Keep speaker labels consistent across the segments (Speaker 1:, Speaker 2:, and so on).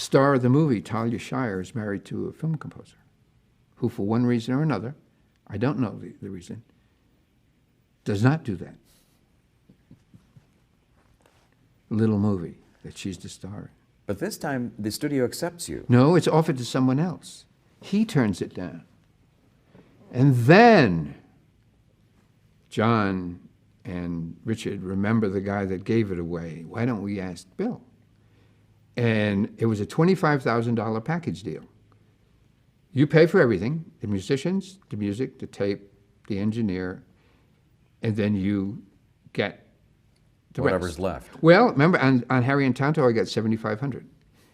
Speaker 1: star of the movie, Talia Shire, is married to a film composer who, for one reason or another, I don't know the reason, does not do that. Little movie that she's the star in.
Speaker 2: But this time, the studio accepts you.
Speaker 1: No, it's offered to someone else. He turns it down. And then John and Richard remember the guy that gave it away. Why don't we ask Bill? And it was a $25,000 package deal. You pay for everything, the musicians, the music, the tape, the engineer, and then you get the
Speaker 2: whatever's
Speaker 1: rest.
Speaker 2: left.
Speaker 1: Well, remember, on Harry and Tonto, I got $7,500.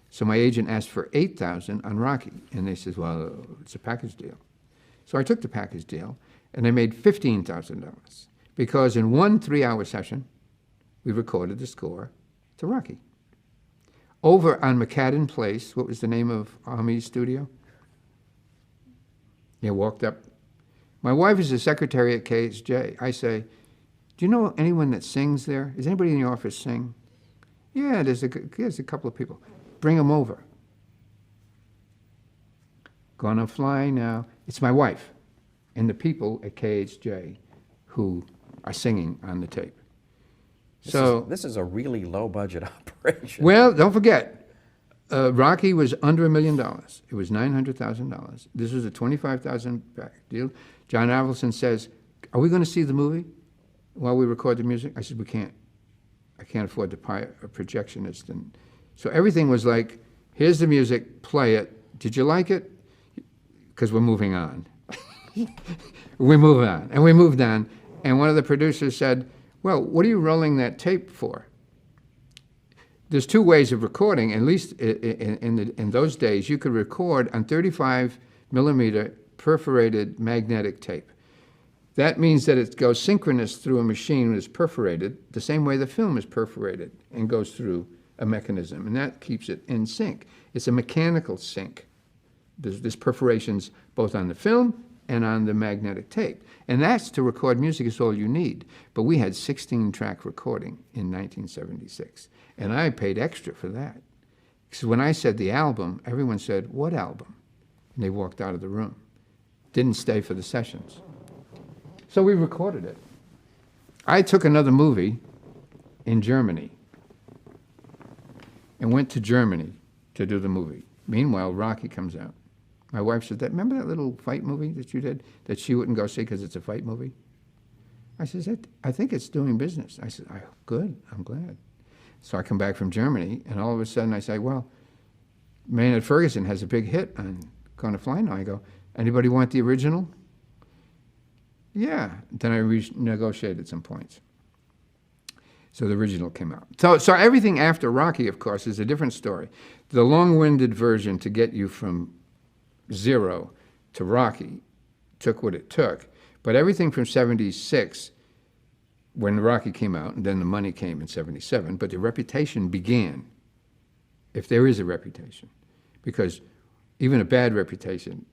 Speaker 1: So my agent asked for $8,000 on Rocky, and they said, well, it's a package deal. So I took the package deal, and I made $15,000 because in one 3-hour session, we recorded the score to Rocky. Over on McCadden Place, what was the name of Army's studio? Yeah, walked up. My wife is a secretary at KSJ. I say, do you know anyone that sings there? Does anybody in the office sing? Yeah, there's a couple of people. Bring them over. Gonna fly now. It's my wife and the people at KHJ who are singing on the tape.
Speaker 2: This is a really low-budget operation.
Speaker 1: Well, don't forget, Rocky was under $1 million. It was $900,000. This was a $25,000 back deal. John Avildsen says, are we going to see the movie while we record the music? I said, we can't. I can't afford to pay a projectionist. And so everything was like, here's the music, play it. Did you like it? Because we're moving on. We move on. And we moved on. And one of the producers said, well, what are you rolling that tape for? There's two ways of recording. At least in those days, you could record on 35 millimeter perforated magnetic tape. That means that it goes synchronous through a machine that is perforated, the same way the film is perforated and goes through a mechanism, and that keeps it in sync. It's a mechanical sync. There's perforations both on the film and on the magnetic tape. And that's to record music is all you need. But we had 16-track recording in 1976, and I paid extra for that. Because when I said the album, everyone said, what album? And they walked out of the room. Didn't stay for the sessions. So we recorded it. I took another movie in Germany and went to Germany to do the movie. Meanwhile, Rocky comes out. My wife said, remember that little fight movie that you did that she wouldn't go see because it's a fight movie? I said, I think it's doing business. I said, good, I'm glad. So I come back from Germany, and all of a sudden I say, well, Maynard Ferguson has a big hit on Gonna Fly Now. I go, anybody want the original? Yeah. Then I renegotiated some points. So the original came out. So everything after Rocky, of course, is a different story. The long-winded version to get you from 0 to Rocky took what it took. But everything from 76, when Rocky came out, and then the money came in 77, but the reputation began, if there is a reputation. Because even a bad reputation,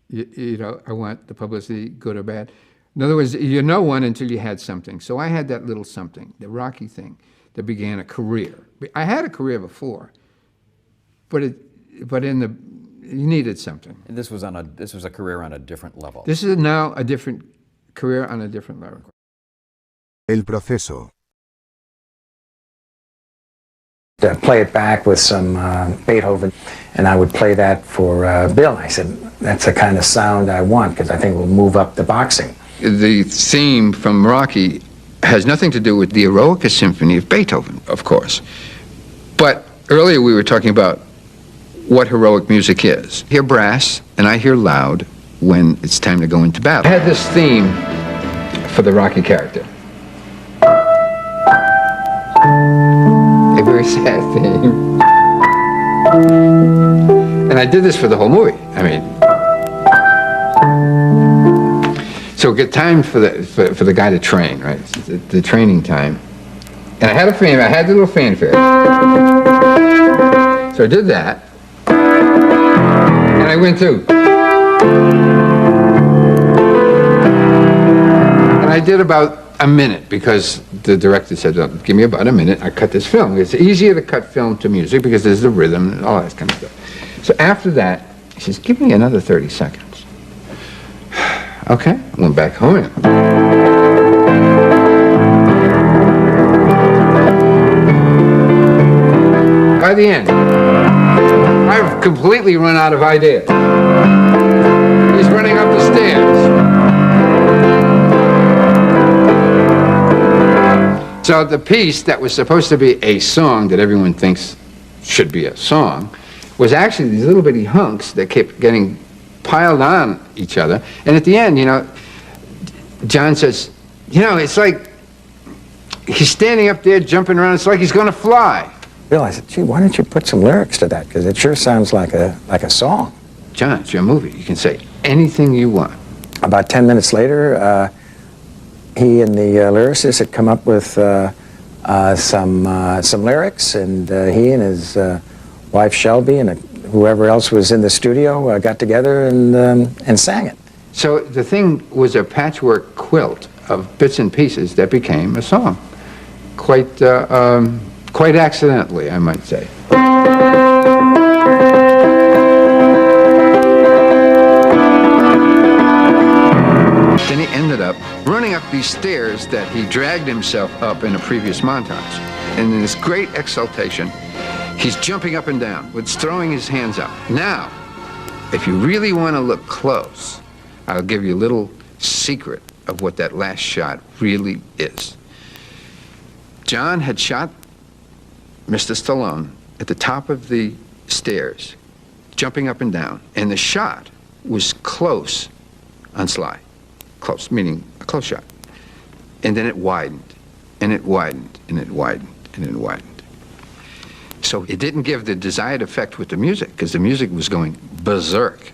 Speaker 1: you know, I want the publicity, good or bad. In other words, you know one until you had something. So I had that little something, the Rocky thing, that began a career. I had a career before, but you needed something.
Speaker 2: And this was a career on a different level.
Speaker 1: This is now a different career on a different level.
Speaker 3: El proceso.
Speaker 4: To play it back with some Beethoven, and I would play that for Bill. I said, that's the kind of sound I want, because I think it will move up the boxing.
Speaker 1: The theme from Rocky has nothing to do with the Eroica Symphony of Beethoven, of course. But earlier we were talking about what heroic music is. I hear brass and I hear loud when it's time to go into battle. I had this theme for the Rocky character. A very sad theme. And I did this for the whole movie. I mean, so get time for the guy to train, right? The training time. And I had the little fanfare. So I did that. And I went through. And I did about a minute, because the director said, "Oh, give me about a minute, I cut this film." It's easier to cut film to music because there's the rhythm and all that kind of stuff. So after that, he says, "Give me another 30 seconds. Okay, I went back home. By the end, I've completely run out of ideas. He's running up the stairs. So the piece that was supposed to be a song that everyone thinks should be a song was actually these little bitty hunks that kept getting piled on each other. And at the end, you know, John says, you know, it's like he's standing up there jumping around. It's like he's going to fly.
Speaker 4: Bill, I said, gee, why don't you put some lyrics to that? Because it sure sounds like a song.
Speaker 1: John, it's your movie. You can say anything you want.
Speaker 4: About 10 minutes later, he and the lyricist had come up with some lyrics, and he and his wife Shelby and whoever else was in the studio got together and sang it.
Speaker 1: So the thing was a patchwork quilt of bits and pieces that became a song, quite accidentally, I might say. Then he ended up running up these stairs that he dragged himself up in a previous montage. And in this great exultation, he's jumping up and down, with throwing his hands up. Now, if you really want to look close, I'll give you a little secret of what that last shot really is. John had shot Mr. Stallone at the top of the stairs, jumping up and down, and the shot was close on Sly. Close, meaning a close shot. And then it widened, and it widened, and it widened, and it widened. So it didn't give the desired effect with the music, because the music was going berserk.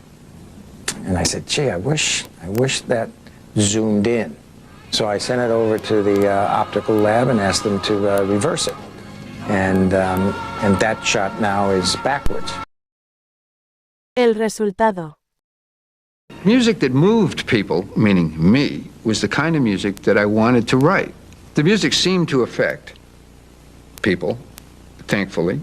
Speaker 4: And I said, gee, I wish that zoomed in. So I sent it over to the optical lab and asked them to reverse it. And that shot now is backwards.
Speaker 5: El resultado.
Speaker 1: Music that moved people, meaning me, was the kind of music that I wanted to write. The music seemed to affect people, thankfully,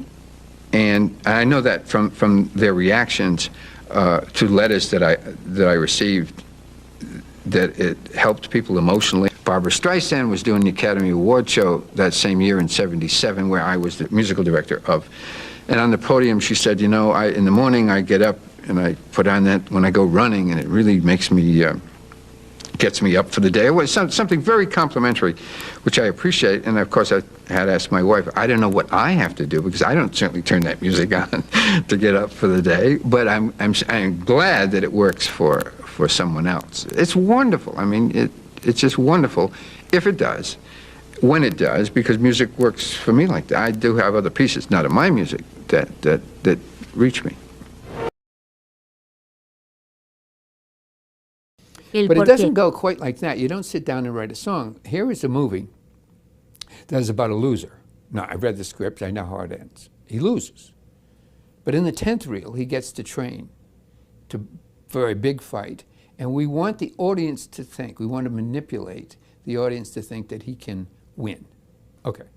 Speaker 1: and I know that from their reactions to letters that I received, that it helped people emotionally. Barbra Streisand was doing the Academy Award show that same year in '77, where I was the musical director of. And on the podium, she said, you know, in the morning I get up and I put on that when I go running, and it really makes me, gets me up for the day. It was something very complimentary, which I appreciate. And of course, I had asked my wife, I don't know what I have to do, because I don't certainly turn that music on to get up for the day. But I'm glad that it works for someone else. It's wonderful. I mean, it's just wonderful if it does, when it does, because music works for me like that. I do have other pieces, not of my music, that reach me. But it doesn't go quite like that. You don't sit down and write a song. Here is a movie that is about a loser. Now, I've read the script. I know how it ends. He loses. But in the 10th reel, he gets to train for a big fight. And we want the audience to think, we want to manipulate the audience to think that he can win. Okay.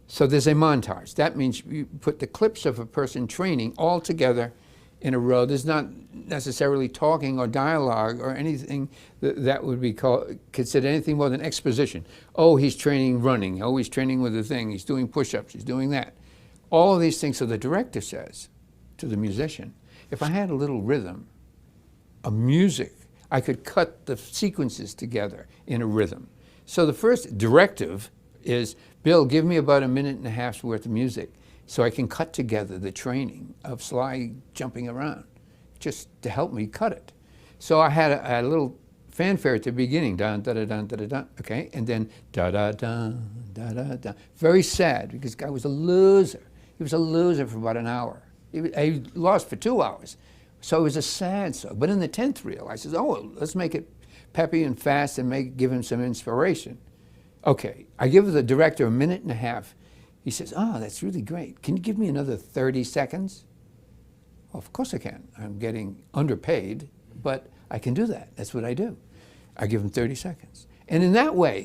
Speaker 1: So there's a montage. That means you put the clips of a person training all together in a row. There's not necessarily talking or dialogue or anything that would be considered anything more than exposition. Oh, he's training running. Oh, he's training with a thing. He's doing push-ups. He's doing that. All of these things. So the director says to the musician, if I had a little rhythm, a music, I could cut the sequences together in a rhythm. So the first directive is, Bill, give me about a minute and a half's worth of music so I can cut together the training of Sly jumping around, just to help me cut it. So I had a little fanfare at the beginning, dun, da, da, dun, da, da, dun, okay, and then da, da, dun, da, da, dun. Very sad, because the guy was a loser. He was a loser for about an hour. He lost for 2 hours. So it was a sad song. But in the 10th reel, I said, oh, let's make it peppy and fast and give him some inspiration. Okay, I give the director a minute and a half. He says, oh, that's really great. Can you give me another 30 seconds? Well, of course I can. I'm getting underpaid, but I can do that. That's what I do. I give him 30 seconds. And in that way,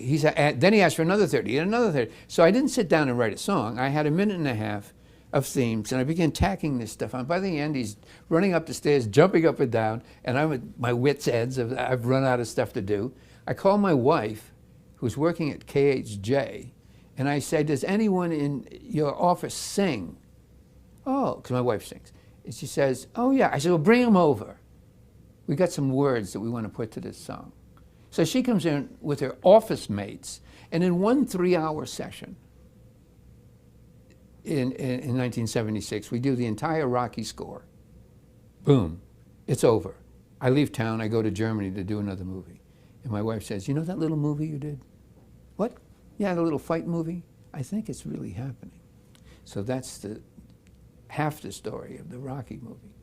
Speaker 1: then he asked for another 30 and another 30. So I didn't sit down and write a song. I had a minute and a half of themes, and I began tacking this stuff on. By the end, he's running up the stairs, jumping up and down, and I'm at my wits' ends. I've run out of stuff to do. I call my wife, who's working at KHJ, and I say, does anyone in your office sing? Oh, because my wife sings. And she says, oh yeah. I said, well, bring him over. We got some words that we want to put to this song. So she comes in with her office mates, and in one 3-hour session in 1976, we do the entire Rocky score. Boom, it's over. I leave town, I go to Germany to do another movie. And my wife says, you know that little movie you did? What? Yeah, the little fight movie? I think it's really happening. So that's half the story of the Rocky movie.